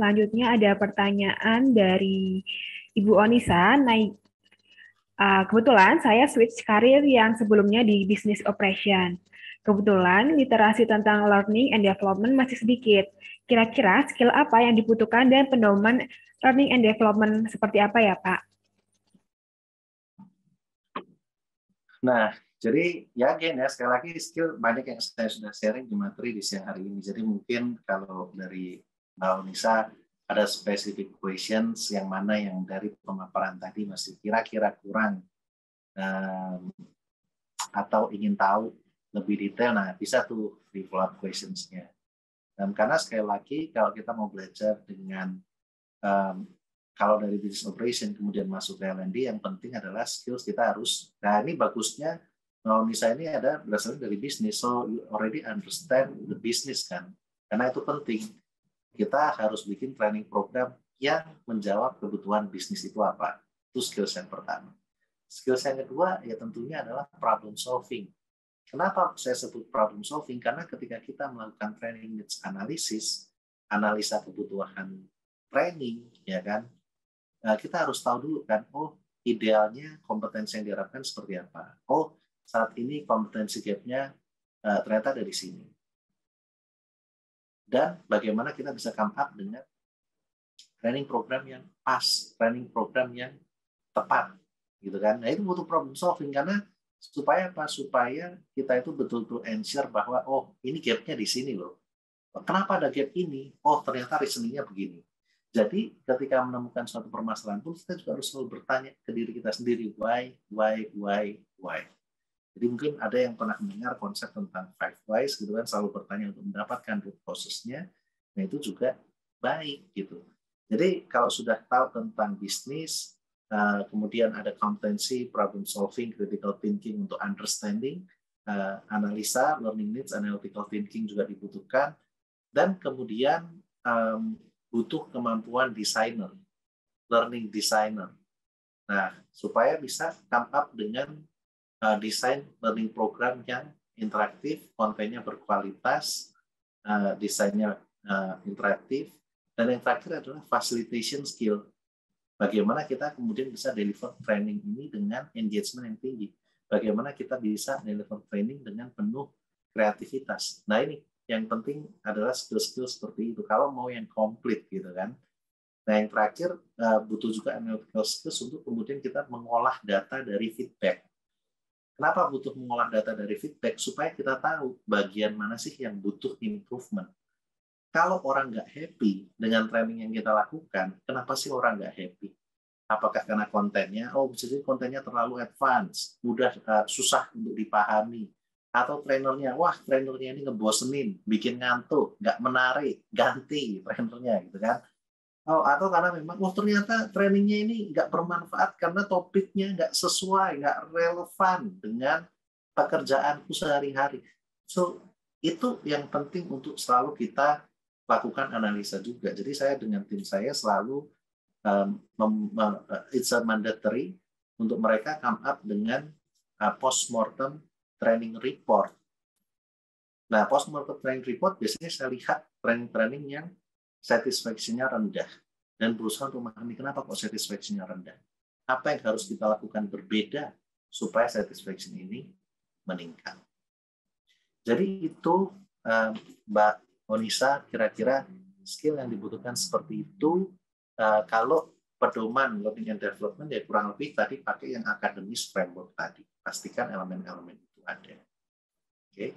selanjutnya ada pertanyaan dari Ibu Onisa. Kebetulan saya switch karir yang sebelumnya di business operation. Kebetulan literasi tentang learning and development masih sedikit. Kira-kira skill apa yang dibutuhkan dan pedoman learning and development seperti apa ya, Pak? Nah, jadi ya again ya, sekali lagi skill banyak yang saya sudah sharing di materi di siang hari ini. Jadi mungkin kalau dari Mbak Unisa ada specific questions yang mana yang dari pemaparan tadi masih kira-kira kurang atau ingin tahu lebih detail, nah bisa tuh di follow up questions-nya. Dan karena sekali lagi kalau kita mau belajar dengan kalau dari business operation kemudian masuk ke L&D, yang penting adalah skills kita harus. Nah ini bagusnya misalnya ini ada berdasarkan dari bisnis, so you already understand the business kan. Karena itu penting. Kita harus bikin training program yang menjawab kebutuhan bisnis itu apa. Itu skills yang pertama. Skills yang kedua ya tentunya adalah problem solving. Kenapa saya sebut problem solving? Karena ketika kita melakukan training needs analysis, analisa kebutuhan training, ya kan, kita harus tahu dulu kan, oh idealnya kompetensi yang diharapkan seperti apa. Oh saat ini kompetensi gap-nya ternyata dari sini. Dan bagaimana kita bisa come up dengan training program yang pas, training program yang tepat, gitu kan. Nah itu butuh problem solving karena supaya apa? Supaya kita itu betul-betul ensure bahwa oh ini gap-nya di sini loh. Kenapa ada gap ini? Oh ternyata reasoningnya begini. Jadi ketika menemukan suatu permasalahan pun kita juga harus selalu bertanya ke diri kita sendiri why. Jadi mungkin ada yang pernah mendengar konsep tentang five whys gitu kan, selalu bertanya untuk mendapatkan root cause-nya. Nah itu juga baik gitu. Jadi kalau sudah tahu tentang bisnis, kemudian ada kompetensi, problem solving, critical thinking untuk understanding, analisa, learning needs, analytical thinking juga dibutuhkan, dan kemudian butuh kemampuan desainer, learning designer. Nah, supaya bisa come up dengan desain learning program yang interaktif, kontennya berkualitas, desainnya interaktif, dan yang terakhir adalah facilitation skill. Bagaimana kita kemudian bisa deliver training ini dengan engagement yang tinggi. Bagaimana kita bisa deliver training dengan penuh kreativitas. Nah ini yang penting adalah skill-skill seperti itu. Kalau mau yang komplit gitu kan. Nah yang terakhir butuh juga analytical skills untuk kemudian kita mengolah data dari feedback. Kenapa butuh mengolah data dari feedback? Supaya kita tahu bagian mana sih yang butuh improvement. Kalau orang nggak happy dengan training yang kita lakukan, kenapa sih orang nggak happy? Apakah karena kontennya? Oh, bisa jadi kontennya terlalu advance, mudah susah untuk dipahami. Atau trainernya, wah trainernya ini ngebosenin, bikin ngantuk, nggak menarik, ganti trainernya gitu kan. Oh, atau karena memang, oh ternyata trainingnya ini nggak bermanfaat karena topiknya nggak sesuai, nggak relevan dengan pekerjaanku sehari-hari. So, itu yang penting untuk selalu kita lakukan analisa juga. Jadi saya dengan tim saya selalu it's a mandatory untuk mereka come up dengan post-mortem training report. Nah, post-mortem training report biasanya saya lihat training-training yang satisfaction-nya rendah dan berusaha untuk memahami kenapa kok satisfaction-nya rendah. Apa yang harus kita lakukan berbeda supaya satisfaction ini meningkat. Jadi itu Mbak Onisa, kira-kira skill yang dibutuhkan seperti itu. Kalau pedoman learning and development ya kurang lebih tadi pakai yang akademis framework tadi. Pastikan elemen-elemen itu ada. Oke.